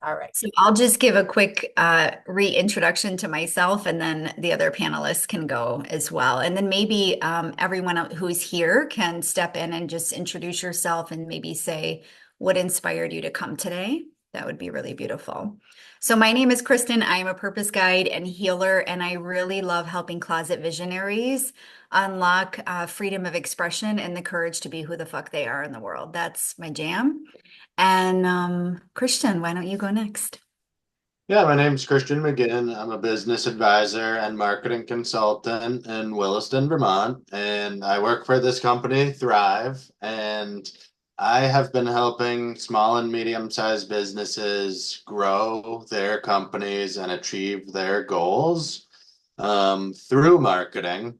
All right. So I'll just give a quick reintroduction to myself, and then the other panelists can go as well. And then maybe everyone who's here can step in and just introduce yourself and maybe say what inspired you to come today. That would be really beautiful. So my name is Kristen. I am a purpose guide and healer, and I really love helping closet visionaries unlock freedom of expression and the courage to be who the fuck they are in the world. That's my jam. And Christian, why don't you go next? Yeah, my name's Christian McGinn. I'm a business advisor and marketing consultant in Williston, Vermont, and I work for this company, Thrive, and I have been helping small and medium-sized businesses grow their companies and achieve their goals through marketing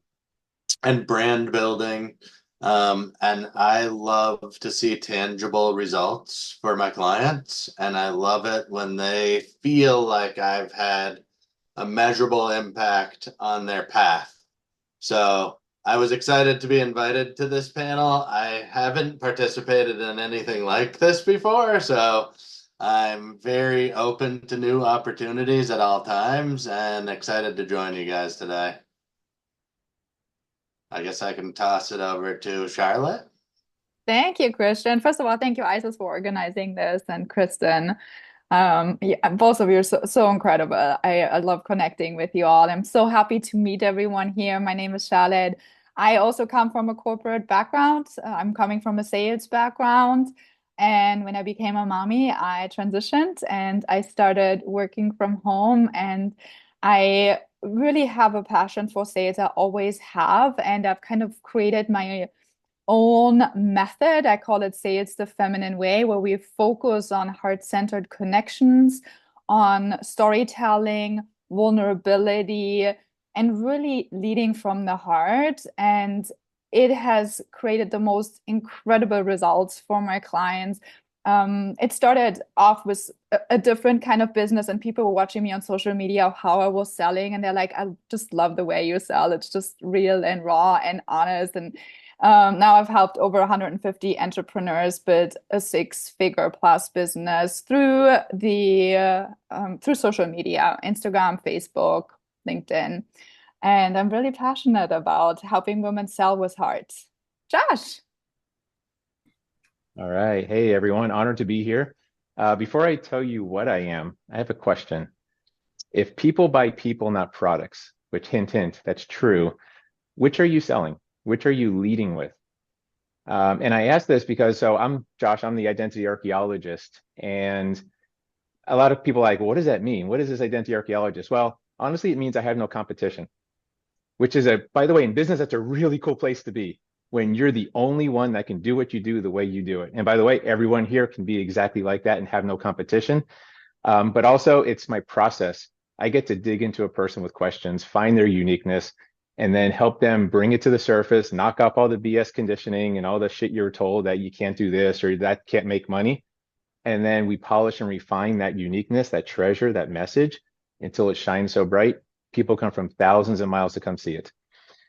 and brand building. And I love to see tangible results for my clients. And I love it when they feel like I've had a measurable impact on their path. So I was excited to be invited to this panel. I haven't participated in anything like this before. So I'm very open to new opportunities at all times and excited to join you guys today. I guess I can toss it over to Charlotte. Thank you, Christian. First of all, thank you, Isis, for organizing this, and Kristen. Yeah, both of you are so incredible. I love connecting with you all. I'm so happy to meet everyone here. My name is Charlotte. I also come from a corporate background. I'm coming from a sales background. And when I became a mommy, I transitioned and I started working from home. And I really have a passion for sales. I always have. And I've kind of created my own method. I call it Sales the Feminine Way, where we focus on heart-centered connections, on storytelling, vulnerability, and really leading from the heart. And it has created the most incredible results for my clients. It started off with a different kind of business, and people were watching me on social media of how I was selling, and they're like, "I just love the way you sell. It's just real and raw and honest." And now I've helped over 150 entrepreneurs build a six-figure plus business through social media, Instagram, Facebook, LinkedIn, and I'm really passionate about helping women sell with heart. Josh. All right. Hey, everyone. Honored to be here. Before I tell you what I am, I have a question. If people buy people, not products, which hint, hint, that's true, which are you selling? Which are you leading with? And I ask this because, so I'm Josh, I'm the identity archaeologist. And a lot of people are like, well, what does that mean? What is this identity archaeologist? Well, honestly, it means I have no competition, which is by the way, in business, that's a really cool place to be when you're the only one that can do what you do the way you do it. And by the way, everyone here can be exactly like that and have no competition. But also, it's my process. I get to dig into a person with questions, find their uniqueness, and then help them bring it to the surface, knock off all the BS conditioning and all the shit you're told that you can't do this or that can't make money. And then we polish and refine that uniqueness, that treasure, that message until it shines so bright. People come from thousands of miles to come see it.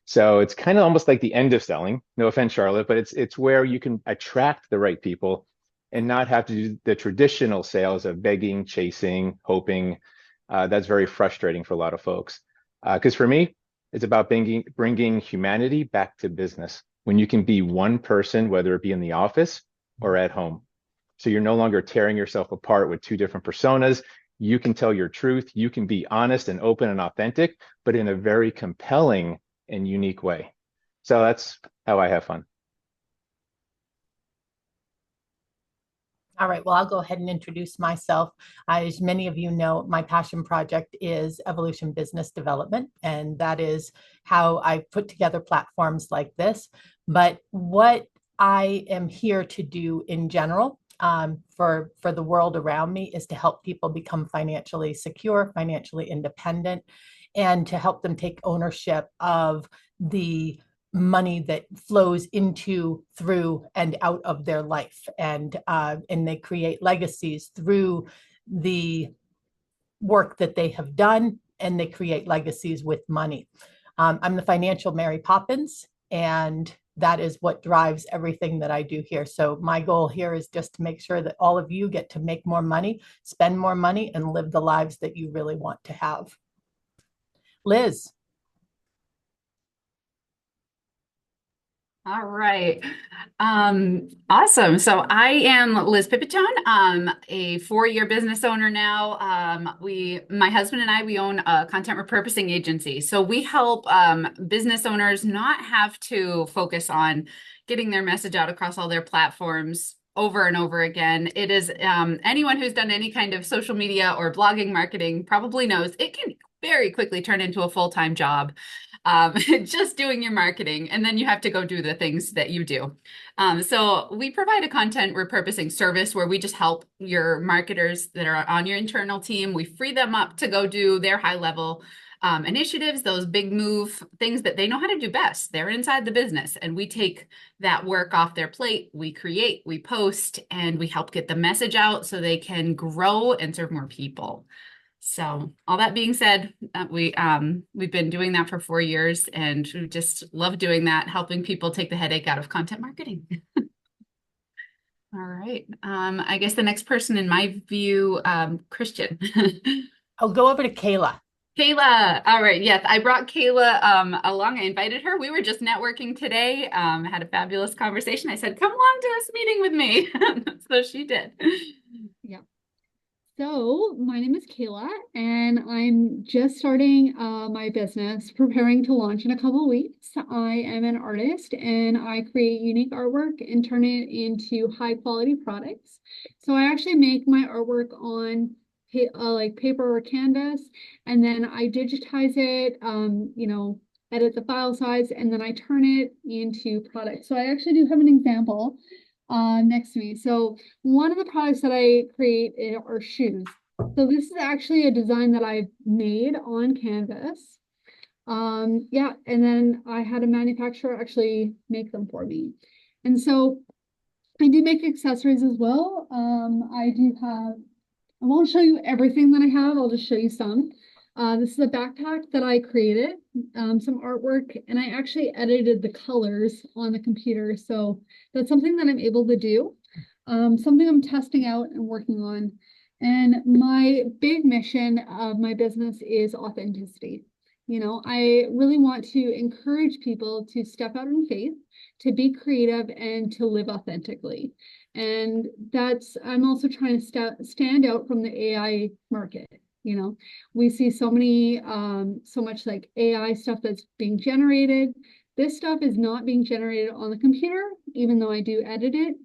So it's kind of almost like the end of selling. No offense, Charlotte, but it's where you can attract the right people and not have to do the traditional sales of begging, chasing, hoping. That's very frustrating for a lot of folks. Because for me, it's about bringing humanity back to business when you can be one person, whether it be in the office or at home. So you're no longer tearing yourself apart with two different personas. You can tell your truth. You can be honest and open and authentic, but in a very compelling and unique way. So that's how I have fun. All right, well, I'll go ahead and introduce myself. As many of you know, my passion project is Evolution Business Development, and that is how I put together platforms like this. But what I am here to do in general for the world around me is to help people become financially secure, financially independent, and to help them take ownership of the money that flows into, through, and out of their life, and they create legacies through the work that they have done, and they create legacies with money. I'm the financial Mary Poppins, and that is what drives everything that I do here. So my goal here is just to make sure that all of you get to make more money, spend more money, and live the lives that you really want to have. Liz. All right. Awesome. So I am Liz Pipitone, a 4-year business owner now. My husband and I, we own a content repurposing agency. So we help business owners not have to focus on getting their message out across all their platforms over and over again. It is anyone who's done any kind of social media or blogging marketing probably knows it can very quickly turn into a full-time job. Just doing your marketing, and then you have to go do the things that you do. So we provide a content repurposing service where we just help your marketers that are on your internal team. We free them up to go do their high level initiatives, those big move things that they know how to do best. They're inside the business, and we take that work off their plate. We create, we post, and we help get the message out so they can grow and serve more people. So all that being said, we've been doing that for 4 years, and we just love doing that, helping people take the headache out of content marketing. All right. I guess the next person in my view, Christian. I'll go over to Kayla. Kayla. All right. Yes, I brought Kayla along. I invited her. We were just networking today. Had a fabulous conversation. I said, come along to this meeting with me. So she did. Yeah. So my name is Kayla, and I'm just starting my business, preparing to launch in a couple of weeks. I am an artist, and I create unique artwork and turn it into high quality products. So I actually make my artwork on like paper or canvas, and then I digitize it, edit the file size, and then I turn it into products. So I actually do have an example next to me. So one of the products that I create are shoes. So this is actually a design that I've made on canvas. Yeah, and then I had a manufacturer actually make them for me. And so I do make accessories as well. I won't show you everything that I have, I'll just show you some. This is a backpack that I created, some artwork, and I actually edited the colors on the computer. So that's something that I'm able to do, something I'm testing out and working on. And my big mission of my business is authenticity. I really want to encourage people to step out in faith, to be creative, and to live authentically. And I'm also trying to stand out from the AI market. We see so much like AI stuff that's being generated. This stuff is not being generated on the computer, even though I do edit it,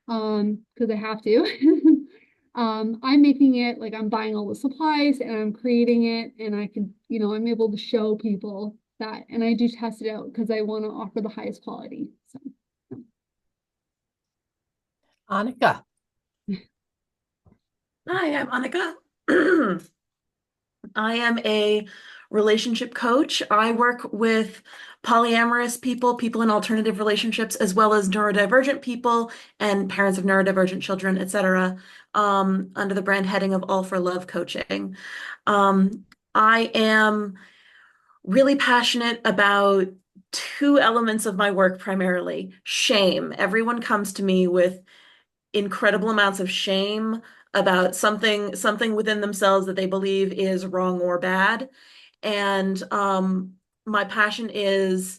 because I have to. I'm making it, like I'm buying all the supplies and I'm creating it, and I can, I'm able to show people that, and I do test it out because I want to offer the highest quality. So, Annika. Hi, I'm Annika. I am a relationship coach. I work with polyamorous people, people in alternative relationships, as well as neurodivergent people and parents of neurodivergent children, etc., under the brand heading of All for Love Coaching. I am really passionate about 2 elements of my work primarily. Shame. Everyone comes to me with incredible amounts of shame about something within themselves that they believe is wrong or bad. And my passion is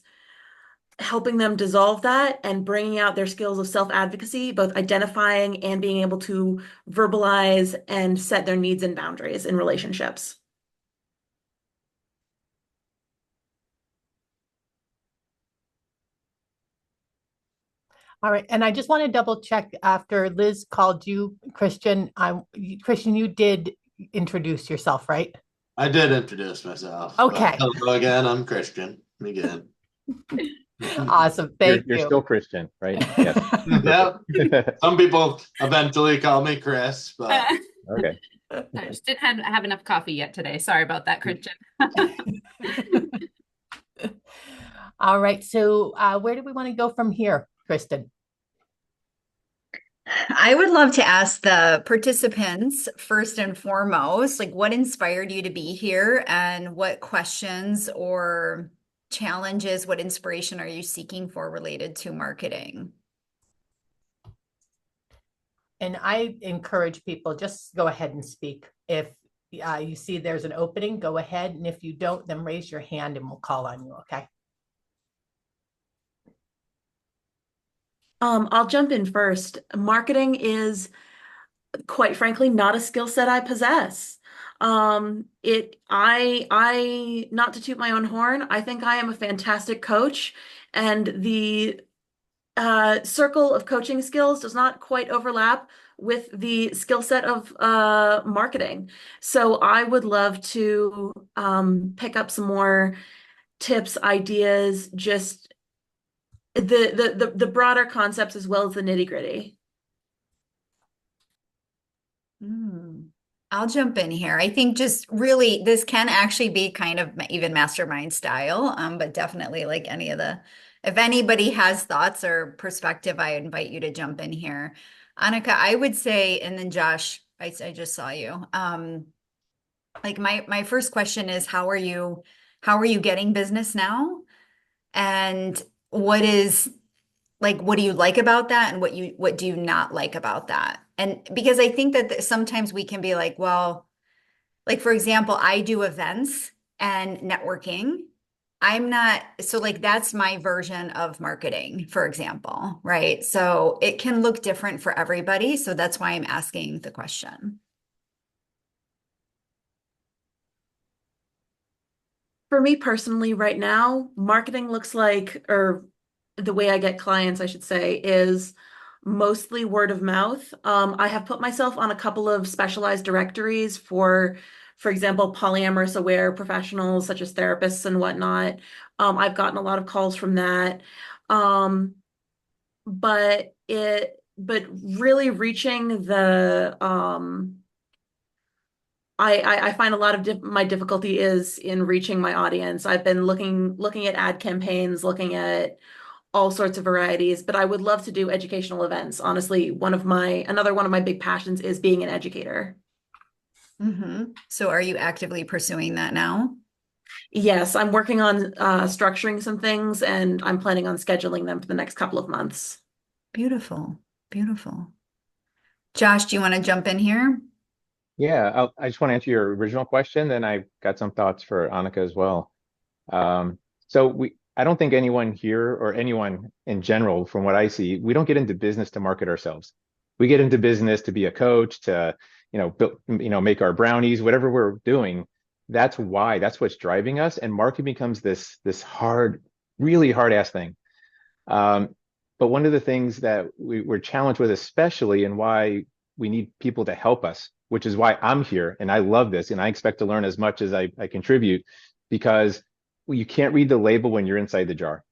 helping them dissolve that and bringing out their skills of self-advocacy, both identifying and being able to verbalize and set their needs and boundaries in relationships. All right, and I just want to double check after Liz called you, Christian. Christian, you did introduce yourself, right? I did introduce myself. Okay. Hello again, I'm Christian again. Awesome, thank you. You're still Christian, right? Yes. Yep. Some people eventually call me Chris, but Okay. I just didn't have enough coffee yet today. Sorry about that, Christian. All right, so where do we want to go from here, Kristen? I would love to ask the participants first and foremost, like what inspired you to be here and what questions or challenges, what inspiration are you seeking for related to marketing? And I encourage people, just go ahead and speak. If you see there's an opening, go ahead. And if you don't, then raise your hand and we'll call on you, okay? I'll jump in first. Marketing is, quite frankly, not a skill set I possess. I not to toot my own horn, I think I am a fantastic coach, and the circle of coaching skills does not quite overlap with the skill set of marketing. So I would love to pick up some more tips, ideas, just the broader concepts as well as the nitty-gritty. I'll jump in here. I think just really this can actually be kind of even mastermind style, but definitely like any of the, if anybody has thoughts or perspective, I invite you to jump in here. Annika, I would say, and then Josh, I just saw you. Like my first question is, how are you getting business now? And what do you like about that? And what do you not like about that? And because I think that sometimes we can be like, well, like, for example, I do events and networking. So like, that's my version of marketing, for example, right? So it can look different for everybody. So that's why I'm asking the question. For me personally, right now, marketing looks like, or the way I get clients, I should say, is mostly word of mouth. I have put myself on a couple of specialized directories for example, polyamorous aware professionals such as therapists and whatnot. I've gotten a lot of calls from that. But really reaching the I find a lot of my difficulty is in reaching my audience. I've been looking at ad campaigns, looking at all sorts of varieties, but I would love to do educational events. Honestly, another one of my big passions is being an educator. So are you actively pursuing that now? Yes, I'm working on structuring some things, and I'm planning on scheduling them for the next couple of months. Beautiful. Beautiful. Josh, do you want to jump in here? Yeah, I just want to answer your original question, then I've got some thoughts for Annika as well. I don't think anyone here or anyone in general, from what I see, we don't get into business to market ourselves. We get into business to be a coach, to make our brownies, whatever we're doing. That's what's driving us, and marketing becomes this hard, really hard ass thing. But one of the things that we're challenged with, especially, and why we need people to help us, which is why I'm here and I love this and I expect to learn as much as I contribute, because you can't read the label when you're inside the jar.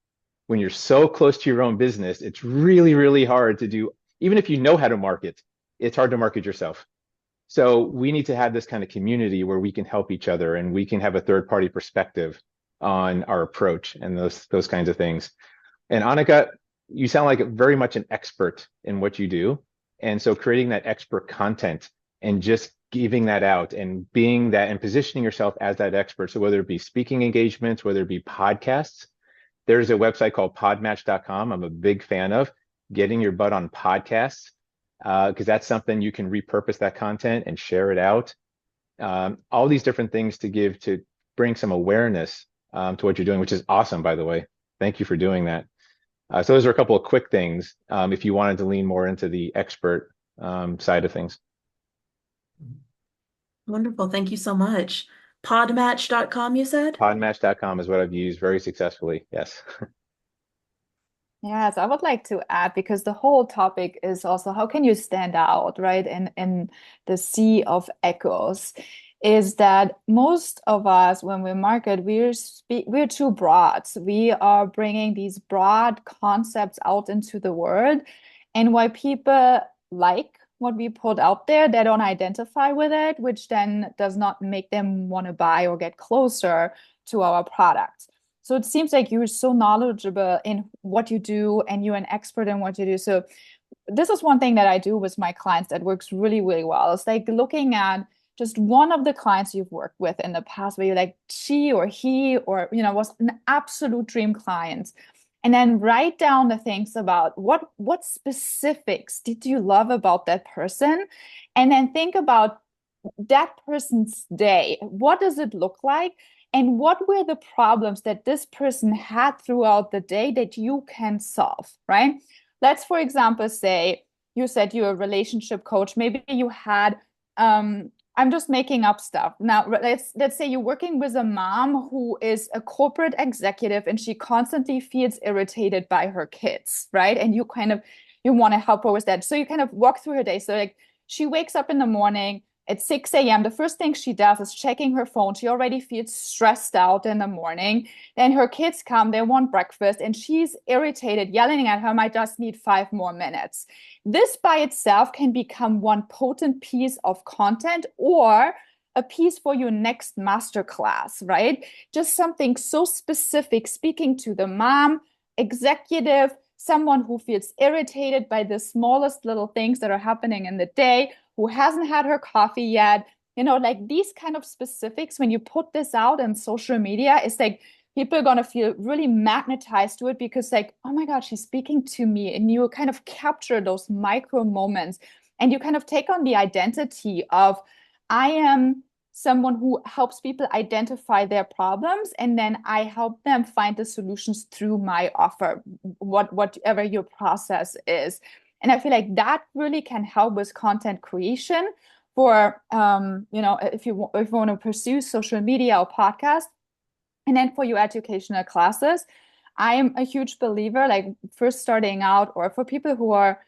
When you're so close to your own business, it's really, really hard to do. Even if you know how to market, it's hard to market yourself. So we need to have this kind of community where we can help each other and we can have a third party perspective on our approach and those kinds of things. And Annika, you sound like very much an expert in what you do. And so creating that expert content and just giving that out and being that and positioning yourself as that expert. So whether it be speaking engagements, whether it be podcasts, there's a website called podmatch.com. I'm a big fan of getting your butt on podcasts, because that's something you can repurpose that content and share it out. All these different things to bring some awareness to what you're doing, which is awesome, by the way. Thank you for doing that. So those are a couple of quick things if you wanted to lean more into the expert side of things. Wonderful. Thank you so much. Podmatch.com, you said? Podmatch.com is what I've used very successfully. Yes. Yes, I would like to add, because the whole topic is also how can you stand out, right? In the sea of echoes, is that most of us, when we market, we're too broad. We are bringing these broad concepts out into the world, and why people like what we put out there, they don't identify with it, which then does not make them want to buy or get closer to our product. So it seems like you're so knowledgeable in what you do and you're an expert in what you do. So this is one thing that I do with my clients that works really, really well. It's like looking at just one of the clients you've worked with in the past where you're like, she or he or, was an absolute dream client. And then write down the things about what specifics did you love about that person? And then think about that person's day. What does it look like? And what were the problems that this person had throughout the day that you can solve, right? Let's, for example, say you said you're a relationship coach. Maybe you had, I'm just making up stuff. Now, let's say you're working with a mom who is a corporate executive and she constantly feels irritated by her kids, right? And you want to help her with that. So you kind of walk through her day. So like she wakes up in the morning at 6 a.m. The first thing she does is checking her phone. She already feels stressed out in the morning. Then her kids come, they want breakfast, and she's irritated, yelling at her, I just need 5 more minutes. This by itself can become one potent piece of content or a piece for your next masterclass, right? Just something so specific, speaking to the mom, executive, someone who feels irritated by the smallest little things that are happening in the day, who hasn't had her coffee yet, like these kind of specifics, when you put this out on social media, it's like people are going to feel really magnetized to it because like, oh my God, she's speaking to me. And you kind of capture those micro moments and you kind of take on the identity of, I am someone who helps people identify their problems, and then I help them find the solutions through my offer, whatever your process is. And I feel like that really can help with content creation for, if you want to pursue social media or podcast. And then for your educational classes, I'm a huge believer, like first starting out or for people who are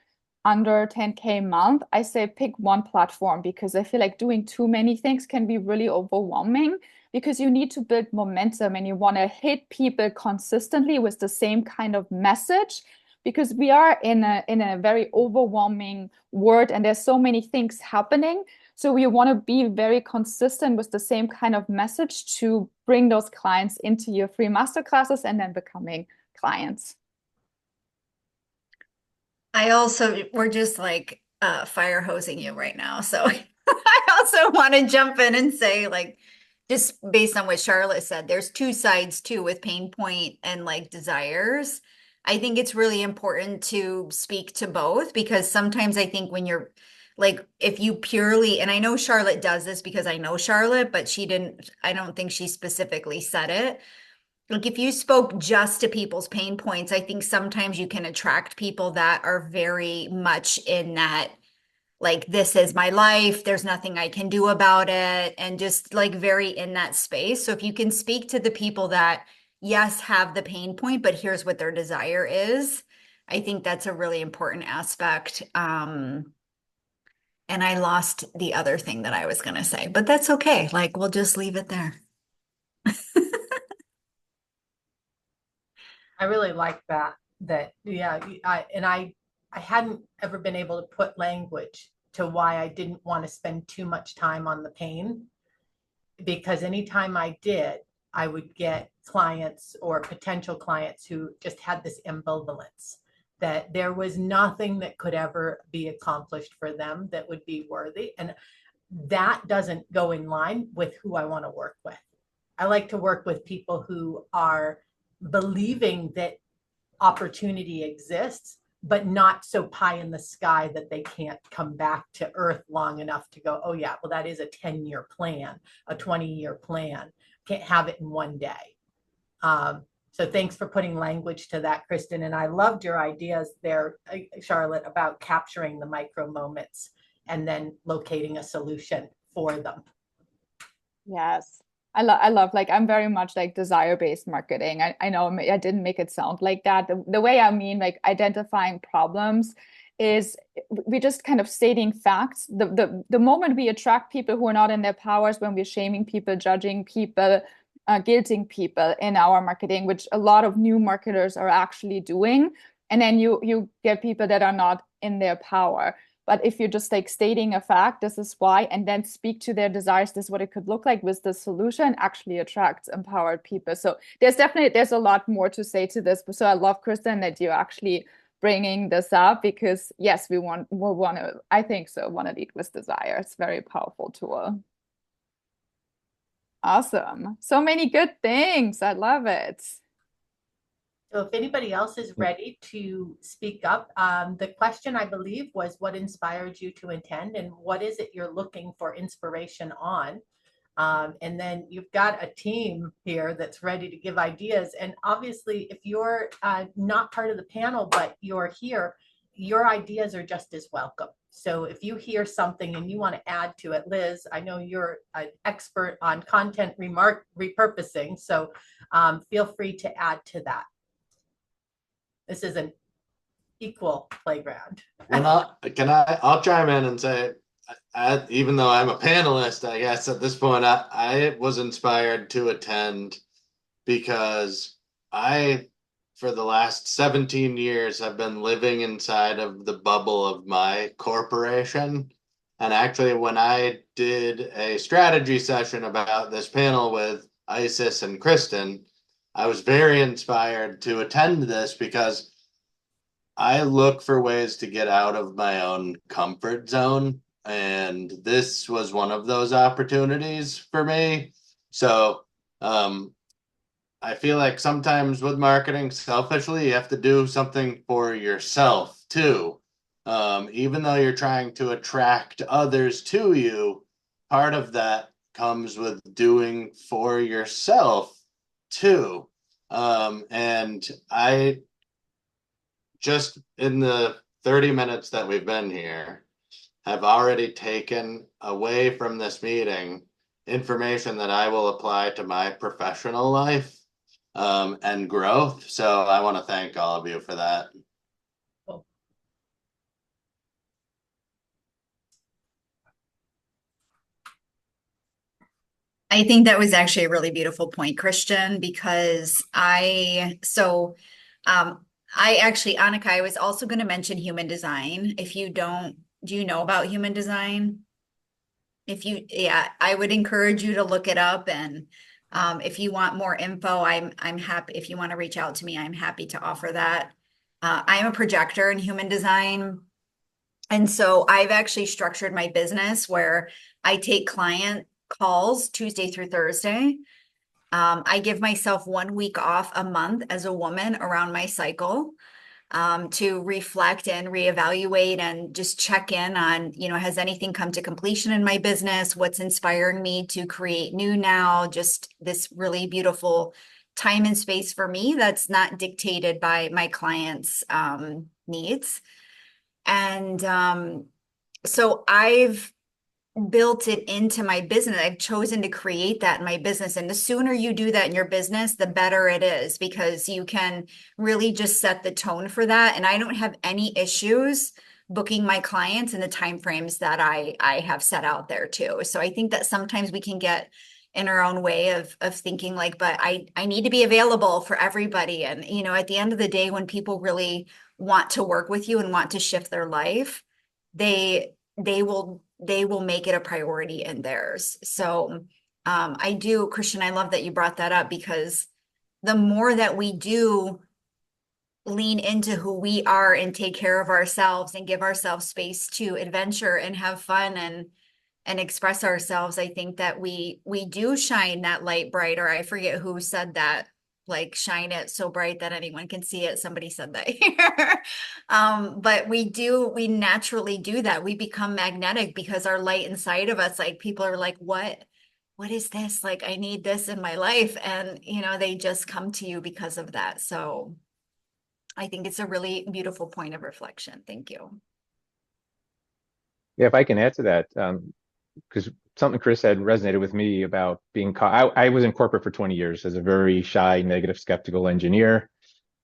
under 10K a month, I say pick one platform because I feel like doing too many things can be really overwhelming because you need to build momentum and you want to hit people consistently with the same kind of message because we are in a very overwhelming world and there's so many things happening. So we want to be very consistent with the same kind of message to bring those clients into your free masterclasses and then becoming clients. We're just like fire hosing you right now. So I also want to jump in and say, like, just based on what Charlotte said, there's two sides too with pain point and like desires. I think it's really important to speak to both because sometimes I think when you're like, if you purely, and I know Charlotte does this because I know Charlotte, but I don't think she specifically said it. Like if you spoke just to people's pain points, I think sometimes you can attract people that are very much in that, like, this is my life, there's nothing I can do about it, and just like very in that space. So if you can speak to the people that, yes, have the pain point, but here's what their desire is, I think that's a really important aspect. And I lost the other thing that I was going to say, but that's okay. Like, we'll just leave it there. I really like that, yeah, I hadn't ever been able to put language to why I didn't want to spend too much time on the pain, because anytime I did, I would get clients or potential clients who just had this ambivalence that there was nothing that could ever be accomplished for them that would be worthy. And that doesn't go in line with who I want to work with. I like to work with people who are believing that opportunity exists, but not so pie in the sky that they can't come back to earth long enough to go, oh yeah, well, that is a 10-year plan, a 20-year plan. Can't have it in one day. So thanks for putting language to that, Kristen. And I loved your ideas there, Charlotte, about capturing the micro moments and then locating a solution for them. Yes. I love, like, I'm very much like desire-based marketing. I know I didn't make it sound like that. The way I mean, like, identifying problems is we just kind of stating facts. The moment we attract people who are not in their powers, when we're shaming people, judging people, guilting people in our marketing, which a lot of new marketers are actually doing. And then you get people that are not in their power. But if you're just like stating a fact, this is why, and then speak to their desires, this is what it could look like with the solution, actually attracts empowered people. So there's a lot more to say to this. So I love, Kristen, that you're actually bringing this up because yes, we'll want to, I think so, want to lead with desire. It's a very powerful tool. Awesome. So many good things. I love it. So if anybody else is ready to speak up, the question I believe was what inspired you to attend and what is it you're looking for inspiration on? And then you've got a team here that's ready to give ideas. And obviously, if you're not part of the panel, but you're here, your ideas are just as welcome. So if you hear something and you want to add to it, Liz, I know you're an expert on content repurposing, so feel free to add to that. This is an equal playground. Well, I'll chime in and say, even though I'm a panelist, I guess at this point, I was inspired to attend because for the last 17 years, have been living inside of the bubble of my corporation. And actually, when I did a strategy session about this panel with Isis and Kristen, I was very inspired to attend this because I look for ways to get out of my own comfort zone. And this was one of those opportunities for me. So I feel like sometimes with marketing, selfishly, you have to do something for yourself too. Even though you're trying to attract others to you, part of that comes with doing for yourself too. And I just in the 30 minutes that we've been here have already taken away from this meeting information that I will apply to my professional life and growth. So I want to thank all of you for that. I think that was actually a really beautiful point, Christian, because Annika, I was also going to mention human design. If you don't, do you know about human design? I would encourage you to look it up. And if you want more info, I'm happy. If you want to reach out to me, I'm happy to offer that. I'm a projector in human design. And so I've actually structured my business where I take client calls Tuesday through Thursday. I give myself 1 week off a month as a woman around my cycle to reflect and reevaluate and just check in on, has anything come to completion in my business? What's inspiring me to create new now? Just this really beautiful time and space for me that's not dictated by my clients' needs. And so I've built it into my business. I've chosen to create that in my business. And the sooner you do that in your business, the better it is, because you can really just set the tone for that. And I don't have any issues booking my clients in the timeframes that I have set out there too. So I think that sometimes we can get in our own way of thinking like, but I need to be available for everybody. And, at the end of the day, when people really want to work with you and want to shift their life, they will make it a priority in theirs. So I do, Christian, I love that you brought that up, because the more that we do lean into who we are and take care of ourselves and give ourselves space to adventure and have fun and express ourselves, I think that we do shine that light brighter. I forget who said that, like shine it so bright that anyone can see it. Somebody said that here. But we naturally do that. We become magnetic because our light inside of us, like people are like, what is this? Like, I need this in my life. And, they just come to you because of that. So I think it's a really beautiful point of reflection. Thank you. Yeah, if I can add to that, because something Chris said resonated with me about being caught. I was in corporate for 20 years as a very shy, negative, skeptical engineer.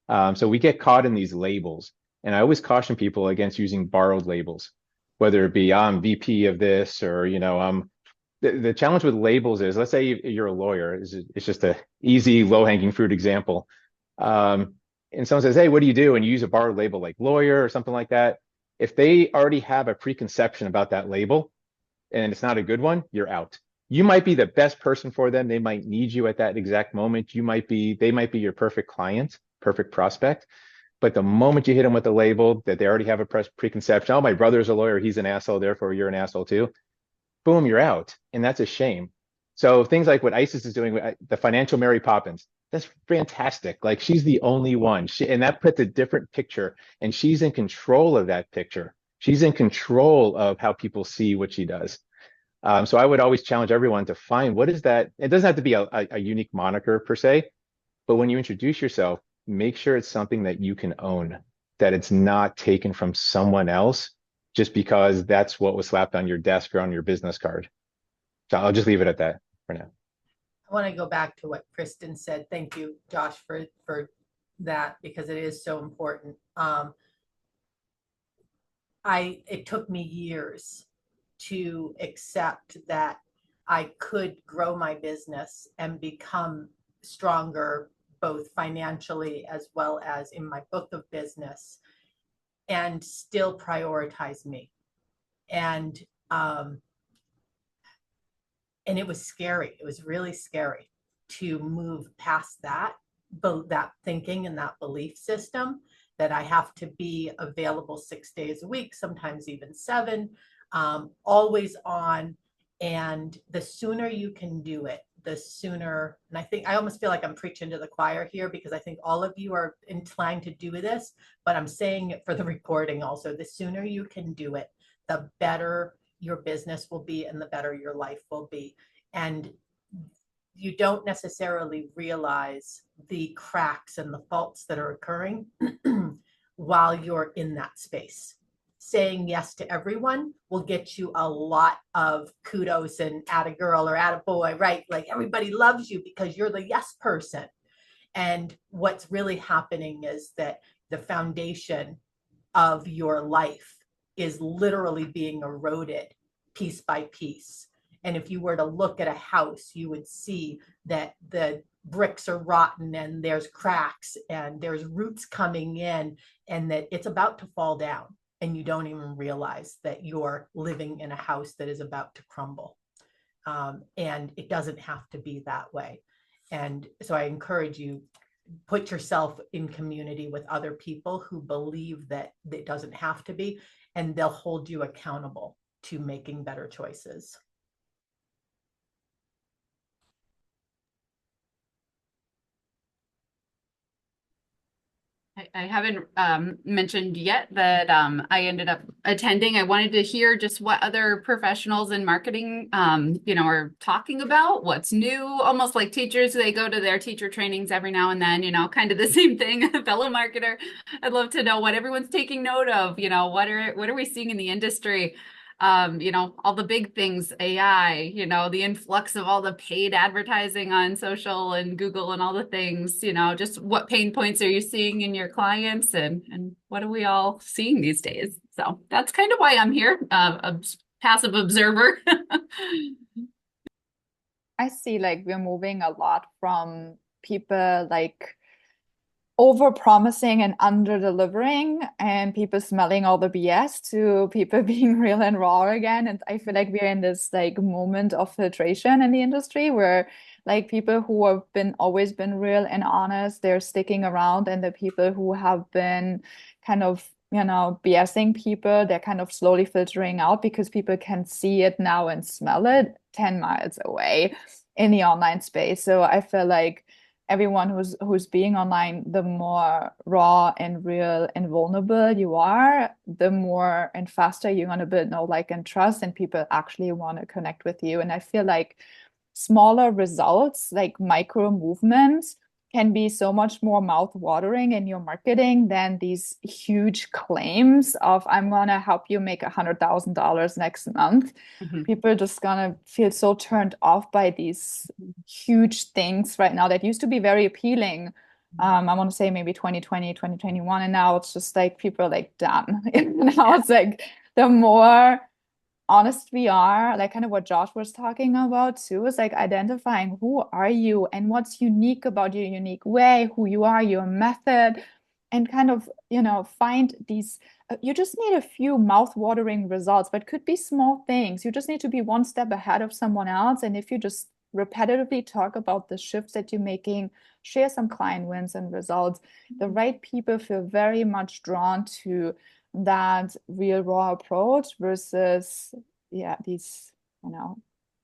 So we get caught in these labels. And I always caution people against using borrowed labels, whether it be I'm VP of this or, the challenge with labels is, let's say you're a lawyer. It's just a easy, low-hanging fruit example. And someone says, hey, what do you do? And you use a borrowed label like lawyer or something like that. If they already have a preconception about that label, and it's not a good one, you're out. You might be the best person for them. They might need you at that exact moment. They might be your perfect client, perfect prospect. But the moment you hit them with a label that they already have a preconception, oh, my brother's a lawyer, he's an asshole, therefore you're an asshole too. Boom, you're out. And that's a shame. So things like what Isis is doing, the financial Mary Poppins, that's fantastic. Like she's the only one. And that puts a different picture, and she's in control of that picture. She's in control of how people see what she does. So I would always challenge everyone to find what is that. It doesn't have to be a unique moniker per se, but when you introduce yourself, make sure it's something that you can own, that it's not taken from someone else just because that's what was slapped on your desk or on your business card. So I'll just leave it at that for now. I want to go back to what Kristen said. Thank you, Josh, for that, because it is so important. It took me years to accept that I could grow my business and become stronger, both financially as well as in my book of business, and still prioritize me. And it was scary. It was really scary to move past that thinking and that belief system that I have to be available 6 days a week, sometimes even 7, always on. And the sooner you can do it, the sooner, and I almost feel like I'm preaching to the choir here, because I think all of you are inclined to do this, but I'm saying it for the recording also. The sooner you can do it, the better your business will be and the better your life will be. And you don't necessarily realize the cracks and the faults that are occurring while you're in that space. Saying yes to everyone will get you a lot of kudos and atta girl or atta boy, right? Like everybody loves you because you're the yes person. And what's really happening is that the foundation of your life is literally being eroded piece by piece. And if you were to look at a house, you would see that the bricks are rotten and there's cracks and there's roots coming in, and that it's about to fall down. And you don't even realize that you're living in a house that is about to crumble. And it doesn't have to be that way. And so I encourage you, put yourself in community with other people who believe that it doesn't have to be, and they'll hold you accountable to making better choices. I haven't mentioned yet that I ended up attending. I wanted to hear just what other professionals in marketing, are talking about, what's new, almost like teachers. They go to their teacher trainings every now and then, kind of the same thing. A fellow marketer, I'd love to know what everyone's taking note of. What are we seeing in the industry? All the big things, AI, the influx of all the paid advertising on social and Google and all the things, just what pain points are you seeing in your clients, and what are we all seeing these days? So that's kind of why I'm here, a passive observer. I see like we're moving a lot from people like over promising and under delivering, and people smelling all the BS, to people being real and raw again. And I feel like we're in this like moment of filtration in the industry where like people who have always been real and honest, they're sticking around, and the people who have been kind of BSing people, they're kind of slowly filtering out because people can see it now and smell it 10 miles away in the online space. So I feel like everyone who's being online, the more raw and real and vulnerable you are, the more and faster you're going to build know, like, and trust, and people actually want to connect with you. And I feel like smaller results, like micro movements, can be so much more mouth-watering in your marketing than these huge claims of I'm gonna help you make $100,000 next month. Mm-hmm. People are just gonna feel so turned off by these huge things right now that used to be very appealing. I want to say maybe 2020, 2021, and now it's just like people are like done. Now it's like the more honest we are, like kind of what Josh was talking about too, is like identifying who are you and what's unique about your unique way, who you are, your method, and kind of find these you just need a few mouth-watering results, but could be small things. You just need to be one step ahead of someone else, and if you just repetitively talk about the shifts that you're making, share some client wins and results, the right people feel very much drawn to that real raw approach versus these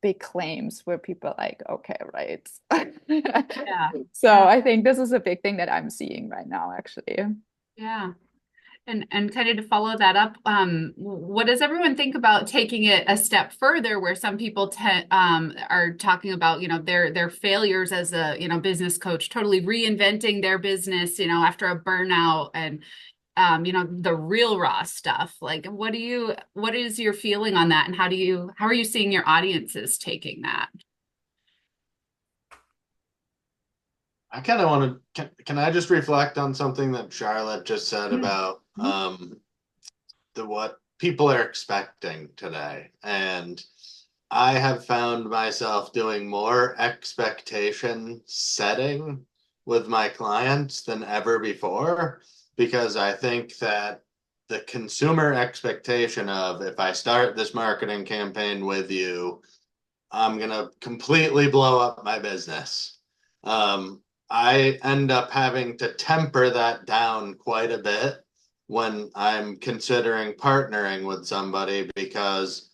big claims where people are like, okay, right. Yeah. So I think this is a big thing that I'm seeing right now, actually. Yeah. And kind of to follow that up, what does everyone think about taking it a step further, where some people are talking about, their failures as a, business coach, totally reinventing their business, after a burnout, and the real raw stuff. Like, what is your feeling on that, and how are you seeing your audiences taking that? I kind of want to, can I just reflect on something that Charlotte just said Yeah. about what people are expecting today? And I have found myself doing more expectation setting with my clients than ever before, because I think that the consumer expectation of, if I start this marketing campaign with you, I'm gonna completely blow up my business. I end up having to temper that down quite a bit when I'm considering partnering with somebody, because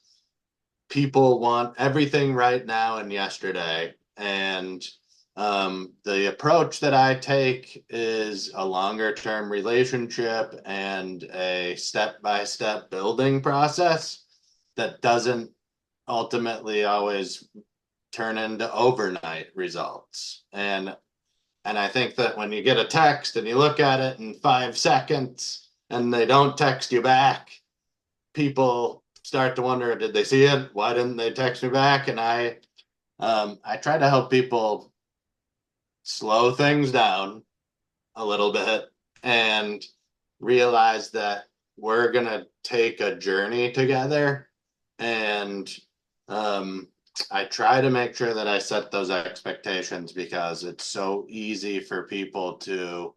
people want everything right now and yesterday. And the approach that I take is a longer term relationship and a step-by-step building process that doesn't ultimately always turn into overnight results. And I think that when you get a text and you look at it in 5 seconds and they don't text you back, people start to wonder, did they see it? Why didn't they text me back? And I try to help people slow things down a little bit and realize that we're gonna take a journey together. And I try to make sure that I set those expectations, because it's so easy for people to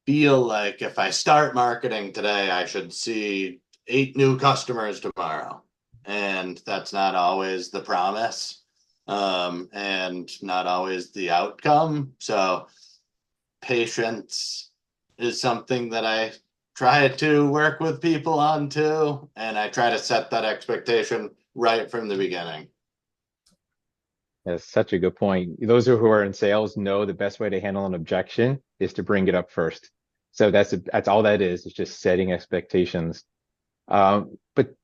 feel like, if I start marketing today, I should see 8 new customers tomorrow. And that's not always the promise, and not always the outcome. So patience is something that I try to work with people on too. And I try to set that expectation right from the beginning. That's such a good point. Those who are in sales know the best way to handle an objection is to bring it up first. So that's all that is. It's just setting expectations. But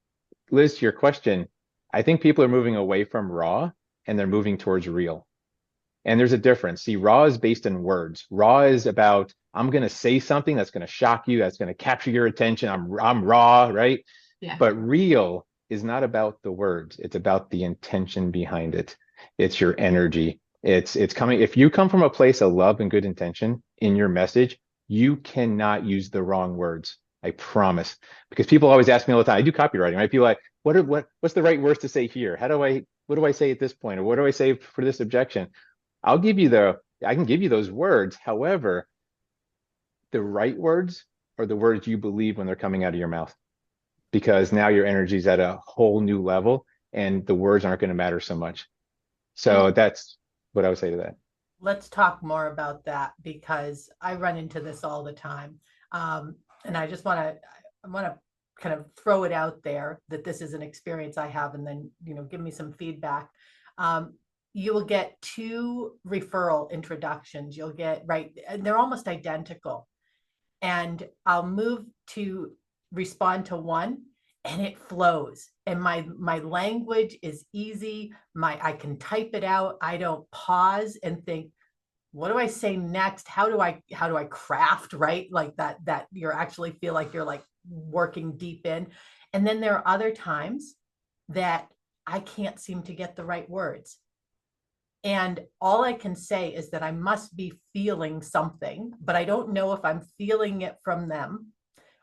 Liz, to your question, I think people are moving away from raw and they're moving towards real. And there's a difference. See, raw is based in words. Raw is about, I'm going to say something that's going to shock you, that's going to capture your attention. I'm raw, right? Yeah. But real is not about the words. It's about the intention behind it. It's your energy. It's coming. If you come from a place of love and good intention in your message, you cannot use the wrong words. I promise. Because people always ask me all the time. I do copywriting, right? People are like, what's the right words to say here? What do I say at this point? Or what do I say for this objection? I can give you those words. However, the right words are the words you believe when they're coming out of your mouth, because now your energy is at a whole new level and the words aren't going to matter so much. So that's what I would say to that. Let's talk more about that, because I run into this all the time. And I just want to kind of throw it out there that this is an experience I have, and then, give me some feedback. You will get 2 referral introductions. You'll get, right, and they're almost identical. And I'll move to respond to one, and it flows. And my language is easy. I can type it out. I don't pause and think, what do I say next? How do I craft, right? Like that you actually feel like you're like working deep in. And then there are other times that I can't seem to get the right words. And all I can say is that I must be feeling something, but I don't know if I'm feeling it from them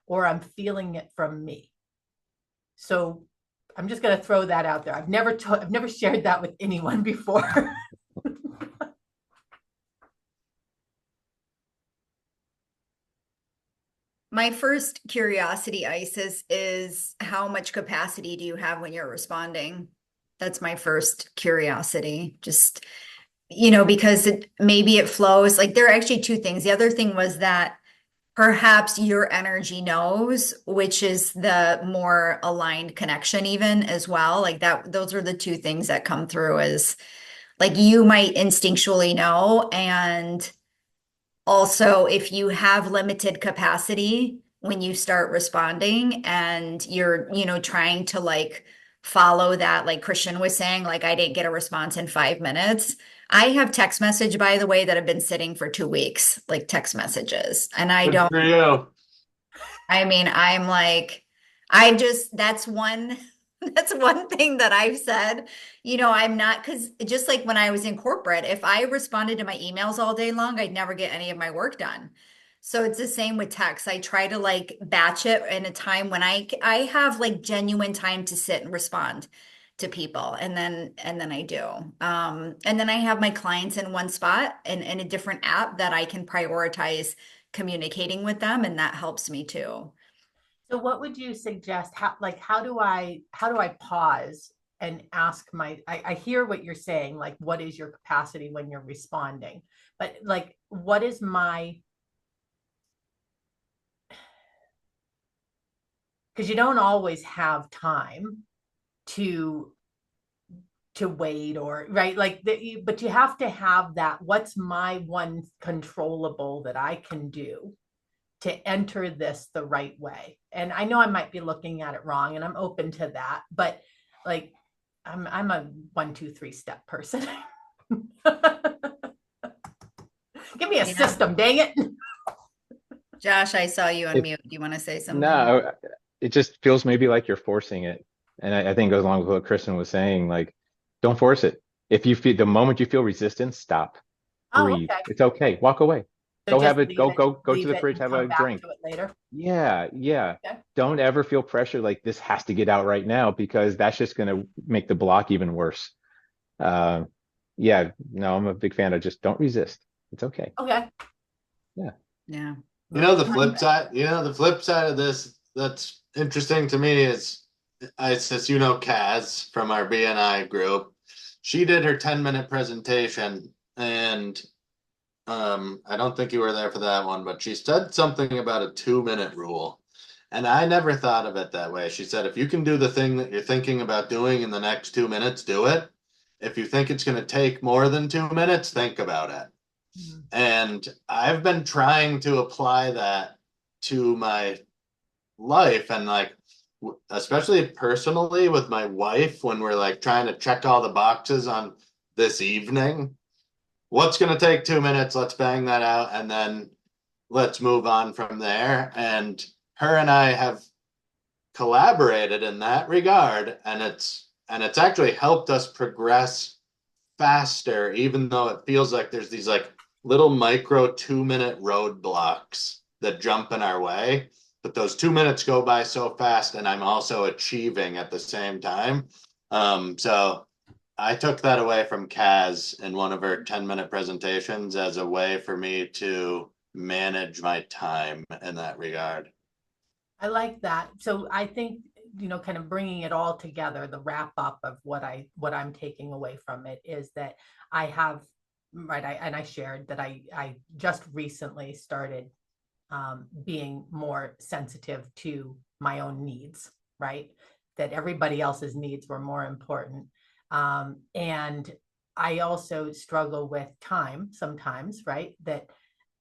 or I'm feeling it from me. So I'm just going to throw that out there. I've never shared that with anyone before. My first curiosity, Isis, is how much capacity do you have when you're responding? That's my first curiosity. Just, because maybe it flows. Like, there are actually 2 things. The other thing was that perhaps your energy knows, which is the more aligned connection even as well. Like that, those are the two things that come through as like you might instinctually know. And also if you have limited capacity when you start responding and you're, trying to like follow that, like Christian was saying, like I didn't get a response in 5 minutes. I have text message, by the way, that have been sitting for 2 weeks, like text messages. And I Good don't, for you. I mean, I'm like, I just, that's one thing that I've said, I'm not, because just like when I was in corporate, if I responded to my emails all day long, I'd never get any of my work done. So it's the same with text. I try to like batch it in a time when I have like genuine time to sit and respond to people. And then I do. And then I have my clients in one spot and in a different app that I can prioritize communicating with them, and that helps me too. So what would you suggest? How do I pause and ask I hear what you're saying, like what is your capacity when you're responding? But like what is my, because you don't always have time to wait, or right, like but you have to have that, what's my one controllable that I can do to enter this the right way. And I know I might be looking at it wrong, and I'm open to that, but like I'm a 1, 2, 3 step person. Give me a Yeah. system, dang it. Josh, I saw you on If- mute. Do you want to say something? No, it just feels maybe like you're forcing it. And I think it goes along with what Kristen was saying, like, don't force it. If you feel the moment you feel resistance, stop, Oh, breathe. okay. It's okay. Walk away. So Go have just it. Go to leave the it fridge, and have come a back drink. to it later. Yeah, yeah. Okay. Don't ever feel pressure like this has to get out right now, because that's just going to make the block even worse. Yeah, no, I'm a big fan of just don't resist. It's okay. Okay. Yeah. The flip side of this that's interesting to me is, since Kaz from our BNI group, she did her 10-minute presentation, and I don't think you were there for that one, but she said something about a 2-minute rule. And I never thought of it that way. She said, if you can do the thing that you're thinking about doing in the next 2 minutes, do it. If you think it's going to take more than 2 minutes, think about it. And I've been trying to apply that to my life, and like, especially personally with my wife, when we're like trying to check all the boxes on this evening. What's going to take 2 minutes? Let's bang that out, and then let's move on from there. And her and I have collaborated in that regard, and it's actually helped us progress faster, even though it feels like there's these like little micro 2-minute roadblocks that jump in our way. But those 2 minutes go by so fast, and I'm also achieving at the same time. So I took that away from Kaz in one of her 10-minute presentations as a way for me to manage my time in that regard. I like that. So I think, kind of bringing it all together, the wrap up of what I'm taking away from it is that I have, right, I shared that I just recently started being more sensitive to my own needs, right? That everybody else's needs were more important. And I also struggle with time sometimes, right? That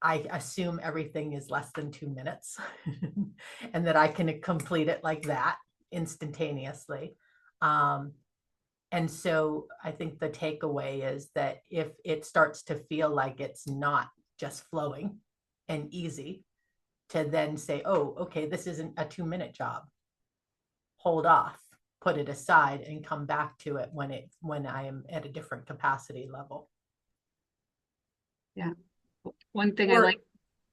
I assume everything is less than 2 minutes and that I can complete it like that instantaneously. And so I think the takeaway is that if it starts to feel like it's not just flowing and easy, to then say, oh, okay, this isn't a 2-minute job. Hold off, put it aside, and come back to it when I am at a different capacity level. Yeah. One thing I like.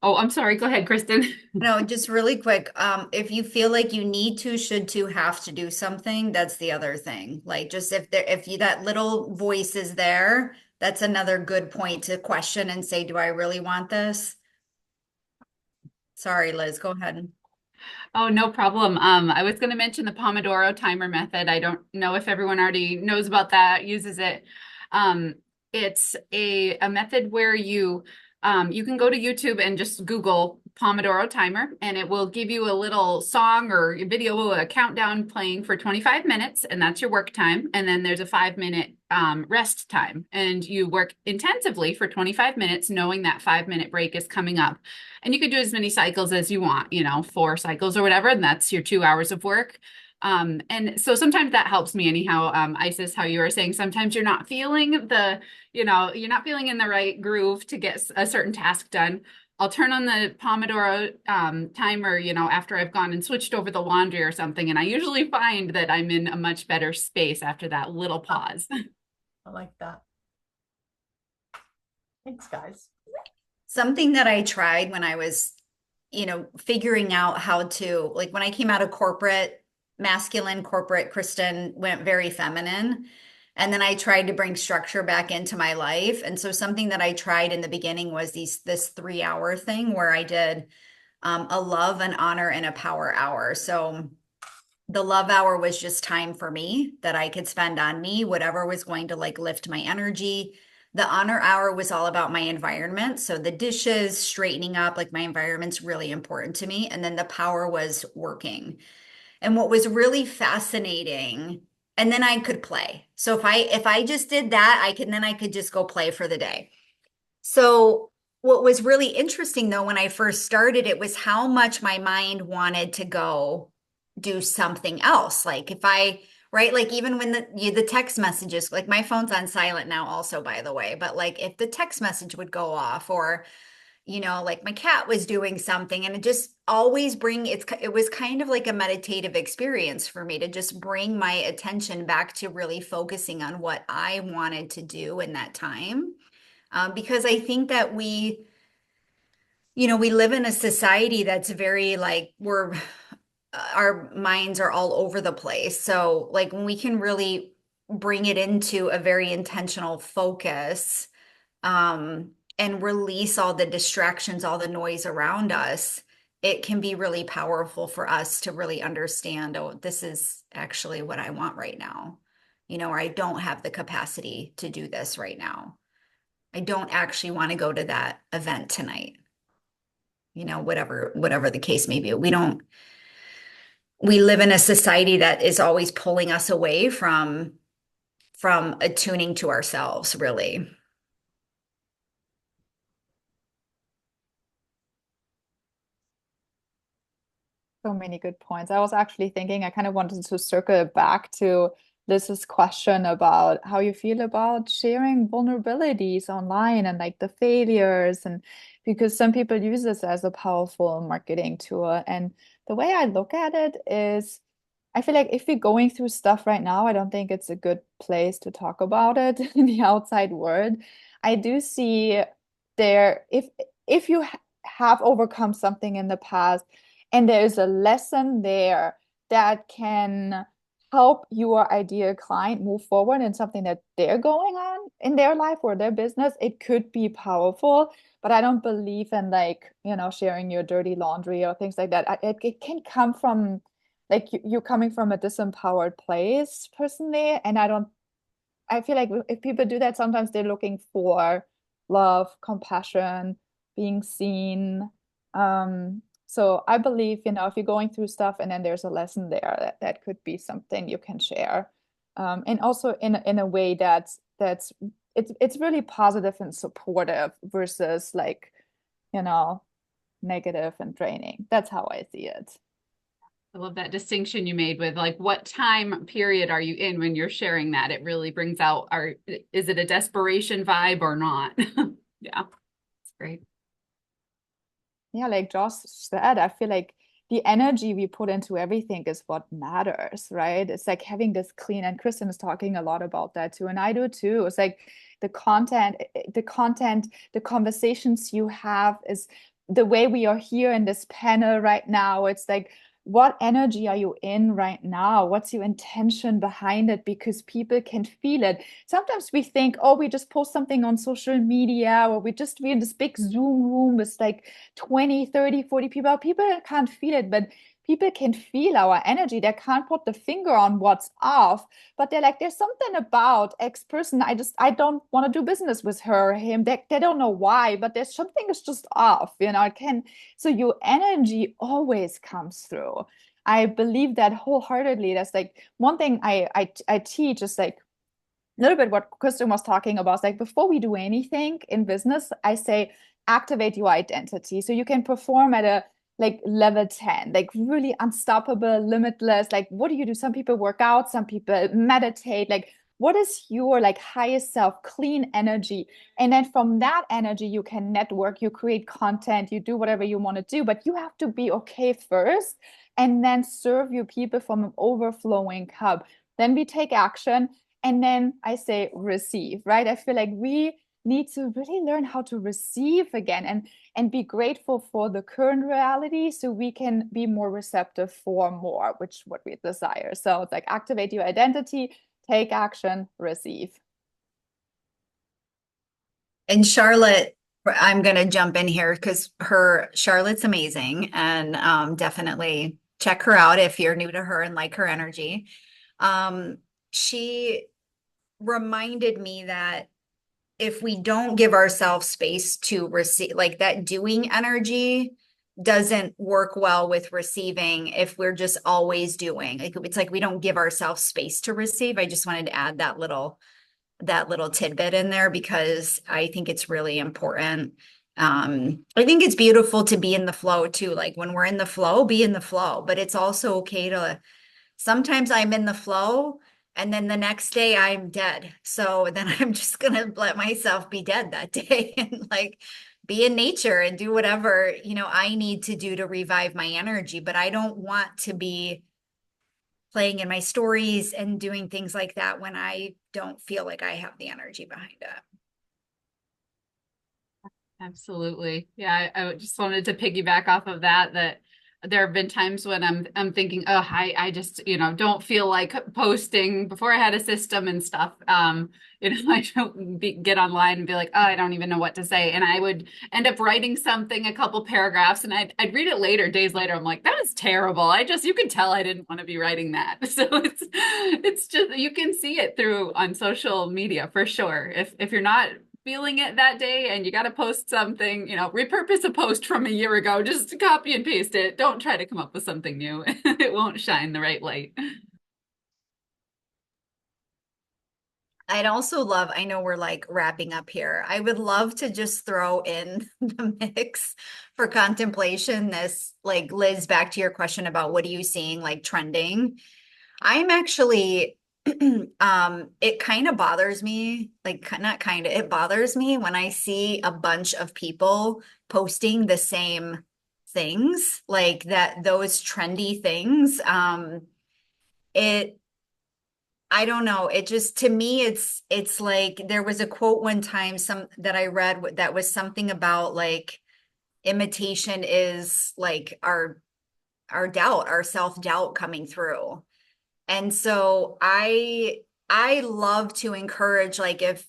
Oh, I'm sorry. Go ahead, Kristen. No, just really quick. If you feel like you need to, should to, have to do something, that's the other thing. Like just if you that little voice is there, that's another good point to question and say, do I really want this? Sorry, Liz, go ahead. Oh, no problem. I was going to mention the Pomodoro timer method. I don't know if everyone already knows about that, uses it. It's a method where you can go to YouTube and just Google Pomodoro timer, and it will give you a little song or a video, a countdown playing for 25 minutes, and that's your work time. And then there's a 5-minute rest time, and you work intensively for 25 minutes, knowing that 5-minute break is coming up. And you can do as many cycles as you want, 4 cycles or whatever, and that's your 2 hours of work. And so sometimes that helps me anyhow. Isis, how you were saying, sometimes you're not feeling you're not feeling in the right groove to get a certain task done. I'll turn on the Pomodoro timer, after I've gone and switched over the laundry or something. And I usually find that I'm in a much better space after that little pause. I like that. Thanks, guys. Something that I tried when I was, figuring out how to, like when I came out of masculine corporate, Kristen went very feminine. And then I tried to bring structure back into my life. And so something that I tried in the beginning was this 3-hour thing where I did a love, an honor, and a power hour. So the love hour was just time for me that I could spend on me, whatever was going to lift my energy. The honor hour was all about my environment. So the dishes, straightening up, my environment's really important to me. And then the power was working. And what was really fascinating, and then I could play. So if I just did that, I could just go play for the day. So what was really interesting though, when I first started, it was how much my mind wanted to go do something else. Even when the text messages, my phone's on silent now also, by the way, but if the text message would go off or my cat was doing something, and it just always it was kind of like a meditative experience for me to just bring my attention back to really focusing on what I wanted to do in that time. Because I think that we live in a society that's very our minds are all over the place. So when we can really bring it into a very intentional focus, and release all the distractions, all the noise around us, it can be really powerful for us to really understand, oh, this is actually what I want right now, or I don't have the capacity to do this right now. I don't actually want to go to that event tonight, whatever the case may be. We live in a society that is always pulling us away from attuning to ourselves, really. So many good points. I was actually thinking, I kind of wanted to circle back to Liz's question about how you feel about sharing vulnerabilities online and the failures, and because some people use this as a powerful marketing tool. And the way I look at it is, I feel like if you're going through stuff right now, I don't think it's a good place to talk about it in the outside world. I do see if you have overcome something in the past, and there's a lesson there that can help your ideal client move forward in something that they're going on in their life or their business, it could be powerful. But I don't believe in sharing your dirty laundry or things like that. It can come from you coming from a disempowered place personally. And I feel like if people do that, sometimes they're looking for love, compassion, being seen. So I believe, if you're going through stuff and then there's a lesson there, that could be something you can share. And also in a way that's it's really positive and supportive versus negative and draining. That's how I see it. I love that distinction you made with what time period are you in when you're sharing that? It really brings out is it a desperation vibe or not? Yeah, it's great. Yeah, like Josh said, I feel like the energy we put into everything is what matters, right? It's having this clean, and Kristen is talking a lot about that too, and I do too. It's the content, the conversations you have, is the way we are here in this panel right now. It's what energy are you in right now? What's your intention behind it? Because people can feel it. Sometimes we think, oh, we just post something on social media, or we're in this big Zoom room with 20, 30, 40 people. People can't feel it, but people can feel our energy. They can't put the finger on what's off, but they're like, there's something about X person. I don't want to do business with her or him. They don't know why, but there's something is just off, so your energy always comes through. I believe that wholeheartedly. That's like one thing I teach is like a little bit what Kristen was talking about. It's like before we do anything in business, I say activate your identity so you can perform at a like level 10, like really unstoppable, limitless. Like what do you do? Some people work out, some people meditate. Like what is your like highest self, clean energy? And then from that energy, you can network, you create content, you do whatever you want to do, but you have to be okay first and then serve your people from an overflowing cup. Then we take action. And then I say receive, right? I feel like we need to really learn how to receive again and be grateful for the current reality so we can be more receptive for more, which what we desire. So it's like activate your identity, take action, receive. And Charlotte, I'm going to jump in here because Charlotte's amazing, and definitely check her out if you're new to her and like her energy. She reminded me that if we don't give ourselves space to receive, like that doing energy doesn't work well with receiving if we're just always doing. Like it's like we don't give ourselves space to receive. I just wanted to add that little tidbit in there because I think it's really important. I think it's beautiful to be in the flow too. Like when we're in the flow, be in the flow, but it's also okay to, sometimes I'm in the flow and then the next day I'm dead. So then I'm just going to let myself be dead that day and like be in nature and do whatever, I need to do to revive my energy. But I don't want to be playing in my stories and doing things like that when I don't feel like I have the energy behind it. Absolutely. Yeah, I just wanted to piggyback off of that there have been times when I'm thinking, oh, I just, don't feel like posting before I had a system and stuff. I don't get online and be like, oh, I don't even know what to say. And I would end up writing something, a couple paragraphs, and I'd read it later, days later. I'm like, that was terrible. You could tell I didn't want to be writing that. So it's just, you can see it through on social media for sure. If you're not feeling it that day and you got to post something, repurpose a post from a year ago, just copy and paste it. Don't try to come up with something new. It won't shine the right light. I'd also love, I know we're like wrapping up here. I would love to just throw in the mix for contemplation this, like Liz, back to your question about what are you seeing like trending? I'm actually it kind of bothers me, it bothers me when I see a bunch of people posting the same things, like those trendy things. I don't know. It just, to me, it's like there was a quote one time that I read that was something about like imitation is like our doubt, our self-doubt coming through. And so I love to encourage, like if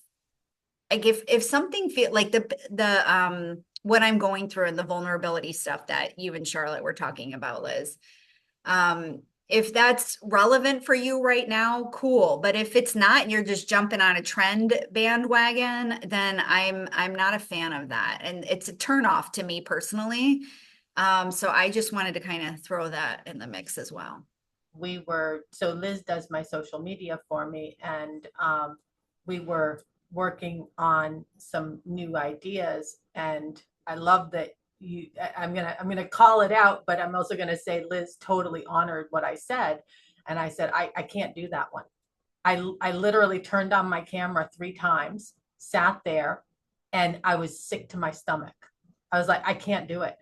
something feel like the what I'm going through and the vulnerability stuff that you and Charlotte were talking about, Liz, if that's relevant for you right now, cool. But if it's not and you're just jumping on a trend bandwagon, then I'm not a fan of that. And it's a turnoff to me personally. So I just wanted to kind of throw that in the mix as well. So Liz does my social media for me, and we were working on some new ideas, and I love that I'm gonna call it out, but I'm also gonna say Liz totally honored what I said. And I said, I can't do that one. I literally turned on my camera 3 times, sat there, and I was sick to my stomach. I was like, I can't do it.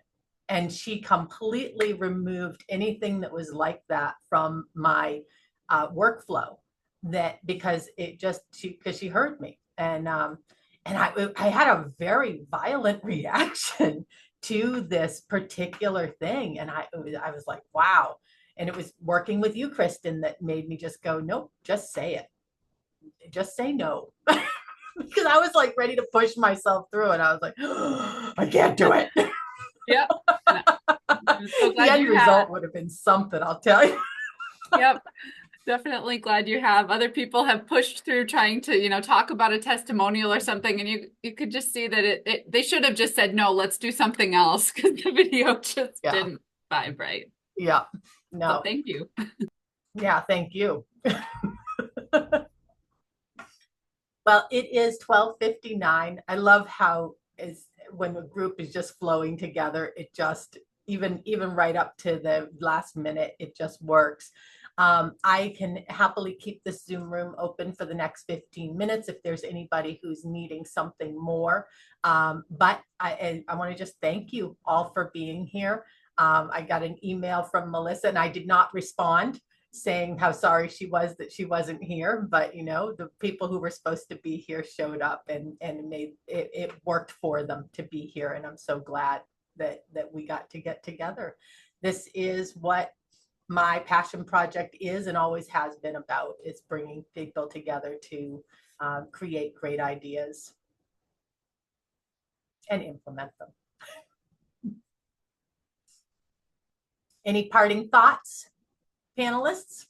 And she completely removed anything that was like that from my workflow, because she heard me. And I had a very violent reaction to this particular thing. And I was like, wow. And it was working with you, Kristen, that made me just go, nope, just say it. Just say no. Because I was like ready to push myself through, and I was like, oh, I can't do it. Yeah. I'm so The glad end you have. result would have been something, I'll tell you. Yep. Definitely glad you have. Other people have pushed through trying to, talk about a testimonial or something, and you could just see that they should have just said, no, let's do something else, because the video just didn't vibe right. Yeah. So No. thank you. Yeah, thank you. Well, it is 12:59. I love how when a group is just flowing together, it just even right up to the last minute, it just works. I can happily keep this Zoom room open for the next 15 minutes if there's anybody who's needing something more. But I want to just thank you all for being here. I got an email from Melissa and I did not respond, saying how sorry she was that she wasn't here, but the people who were supposed to be here showed up and made it worked for them to be here, and I'm so glad that we got to get together. This is what my passion project is and always has been about, is bringing people together to create great ideas and implement them. Any parting thoughts, panelists?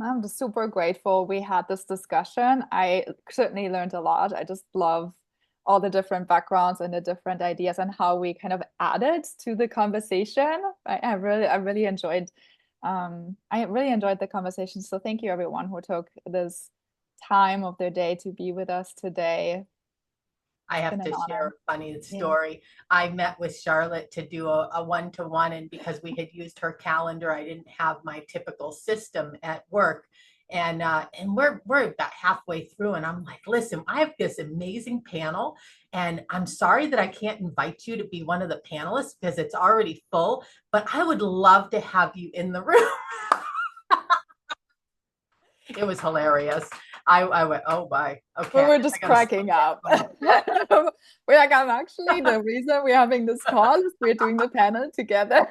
I'm just super grateful we had this discussion. I certainly learned a lot. I just love all the different backgrounds and the different ideas and how we kind of added to the conversation. I really enjoyed the conversation. So thank you everyone who took this time of their day to be with us today. I have to share a funny story. I met with Charlotte to do a one-to-one, and because we had used her calendar, I didn't have my typical system at work. And we're about halfway through, and I'm like, listen, I have this amazing panel, and I'm sorry that I can't invite you to be one of the panelists because it's already full, but I would love to have you in the room. It was hilarious. I went, oh my, okay. We were just cracking up. We're like, actually, the reason we're having this call is we're doing the panel together.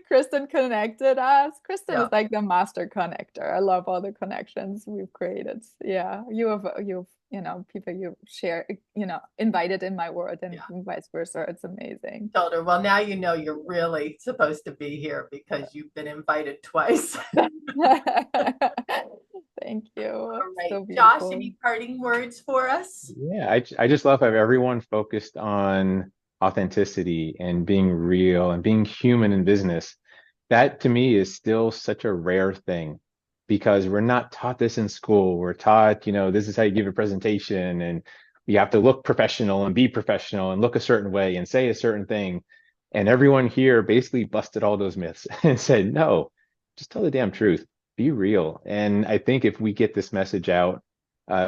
Kristen connected us. Kristen is like the master connector. I love all the connections we've created. Yeah, you've people you share, invited in my world, and vice versa. It's amazing. Told her, well, now you're really supposed to be here because you've been invited twice. Thank you. All right, So Josh, any parting words for us? Yeah, I just love how everyone focused on authenticity and being real and being human in business. That to me is still such a rare thing, because we're not taught this in school. We're taught, this is how you give a presentation, and you have to look professional and be professional and look a certain way and say a certain thing. And everyone here basically busted all those myths and said, no, just tell the damn truth. Be real. And I think if we get this message out,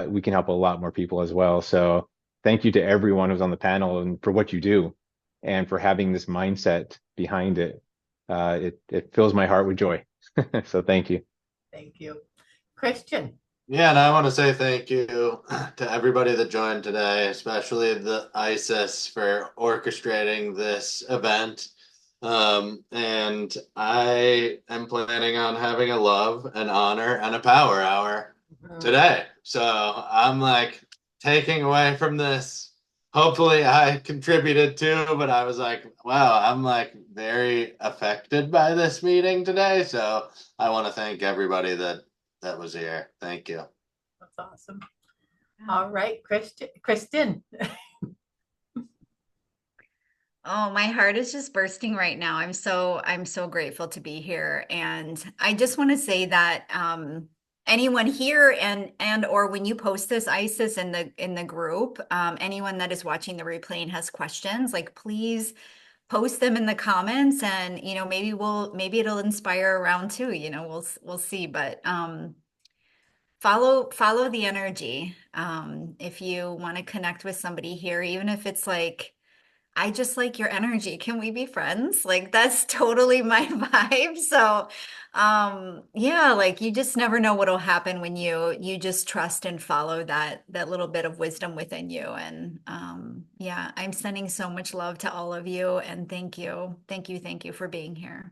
we can help a lot more people as well. So thank you to everyone who's on the panel and for what you do and for having this mindset behind it. It fills my heart with joy. So thank you. Thank you. Christian. Yeah, and I want to say thank you to everybody that joined today, especially the ISIS for orchestrating this event. And I am planning on having a love, an honor, and a power hour today. So I'm like taking away from this. Hopefully I contributed too, but I was like, wow, I'm like very affected by this meeting today. So I want to thank everybody that was here. Thank you. That's awesome. All right, Kristen. Oh, my heart is just bursting right now. I'm so grateful to be here. And I just want to say that anyone here and or when you post this, Isis, in the group, anyone that is watching the replay and has questions, like, please post them in the comments, and maybe it'll inspire a round two. We'll see. But follow the energy. If you want to connect with somebody here, even if it's like, I just like your energy, can we be friends? Like, that's totally my vibe. So yeah, like, you just never know what'll happen when you just trust and follow that little bit of wisdom within you. And yeah, I'm sending so much love to all of you, and thank you for being here.